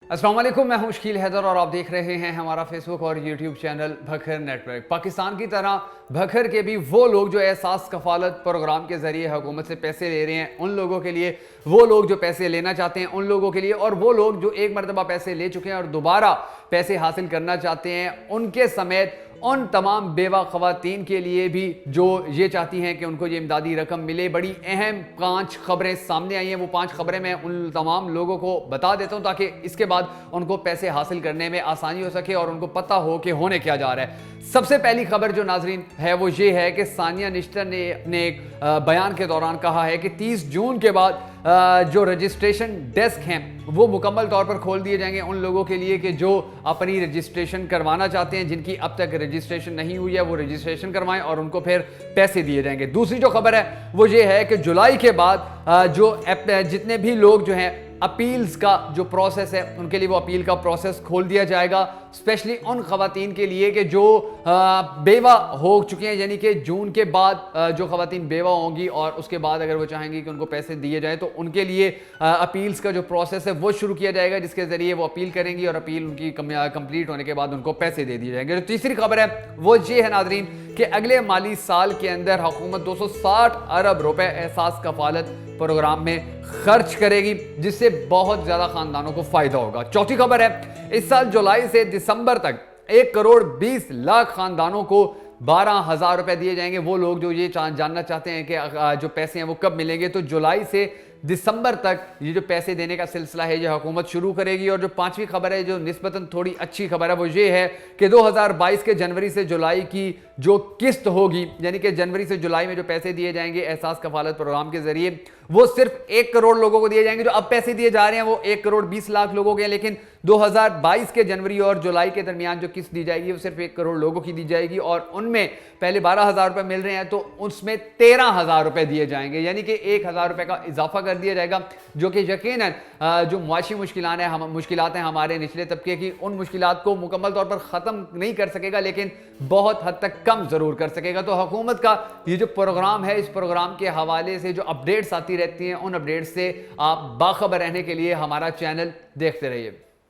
अस्सलाम वालेकुम, मैं हूं शकील हैदर और आप देख रहे हैं हमारा फेसबुक और YouTube channel Bhakkar network. Pakistan की तरह भखर के भी वो लोग जो एहसास कफालत प्रोग्राम के ज़रिए हुकूमत से पैसे ले रहे हैं, उन लोगों के लिए, वो लोग जो पैसे लेना चाहते हैं उन लोगों के लिए, और वो लोग जो एक मरतबा पैसे ले चुके हैं और दोबारा पैसे हासिल करना चाहते हैं उनके समेत उन तमाम बेवा ख़वातीन के लिए भी जो ये चाहती हैं कि उनको ये इमदादी रकम मिले। बड़ी अहम 5 खबरें सामने आई हैं। वो 5 खबरें मैं उन तमाम लोगों को बता देता हूँ ताकि इसके बाद उनको पैसे हासिल करने में आसानी हो सके और उनको पता हो कि होने क्या जा रहा है। सबसे पहली खबर जो नाजरीन है वो ये है कि सानिया निश्तर ने अपने एक बयान के दौरान कहा है कि 30 जून के बाद जो रजिस्ट्रेशन डेस्क हैं वो मुकम्मल तौर पर खोल दिए जाएंगे उन लोगों के लिए कि जो अपनी रजिस्ट्रेशन करवाना चाहते हैं, जिनकी अब तक रजिस्ट्रेशन नहीं हुई है वो रजिस्ट्रेशन करवाएं और उनको फिर पैसे दिए जाएंगे। दूसरी जो खबर है वो ये है कि जुलाई के बाद जो जितने भी लोग जो हैं अपील्स का जो प्रोसेस है उनके लिए वो अपील का प्रोसेस खोल दिया जाएगा, स्पेशली उन खवातीन के लिए कि जो बेवा हो चुकी हैं, यानी कि जून के बाद जो खवातीन बेवा होंगी और उसके बाद अगर वो चाहेंगी कि उनको पैसे दिए जाए तो उनके लिए अपील्स का जो प्रोसेस है वो शुरू किया जाएगा, जिसके ज़रिए वो अपील करेंगी और अपील उनकी कंप्लीट होने के बाद उनको पैसे दे दिए जाएंगे। जो तीसरी खबर है वो ये है नाजरीन कि अगले माली साल के अंदर हुकूमत 260 अरब रुपए एहसास कफालत प्रोग्राम में खर्च करेगी, जिससे बहुत ज्यादा खानदानों को फायदा होगा। चौथी खबर है इस साल जुलाई से दिसंबर तक 1 करोड़ 20 लाख खानदानों को 12,000 रुपए दिए जाएंगे। वो लोग जो ये जानना चाहते हैं कि जो पैसे हैं वो कब मिलेंगे, तो जुलाई से दिसंबर तक ये जो पैसे देने का सिलसिला है ये हुकूमत शुरू करेगी। और जो पांचवी खबर है जो निस्बतन थोड़ी अच्छी खबर है वो ये है कि 2022 के जनवरी से जुलाई की जो किस्त होगी, यानी कि जनवरी से जुलाई में जो पैसे दिए जाएंगे एहसास कफालत प्रोग्राम के जरिए, वो सिर्फ 1 करोड़ लोगों को दिए जाएंगे। जो अब पैसे दिए जा रहे हैं वो 1 करोड़ 20 लाख लोगों के हैं, लेकिन 2022 के जनवरी और जुलाई के दरमियान जो किस्त दी जाएगी वो सिर्फ 1 करोड़ लोगों की दी जाएगी और उनमें पहले 12,000 रुपए मिल रहे हैं तो उसमें 13,000 रुपए दिए जाएंगे, यानी कि 1,000 रुपए का इजाफा कर दिया जाएगा, जो कि यकीनन जो मुआशी मुश्किलात हैं हमारे निचले तबके की, उन मुश्किलात को मुकम्मल तौर पर ख़त्म नहीं कर सकेगा लेकिन बहुत हद तक कम ज़रूर कर सकेगा। तो हुकूमत का ये जो प्रोग्राम है, इस प्रोग्राम के हवाले से जो अपडेट्स आती रहती हैं उन अपडेट्स से आप बाखबर रहने के लिए हमारा चैनल देखते रहिए।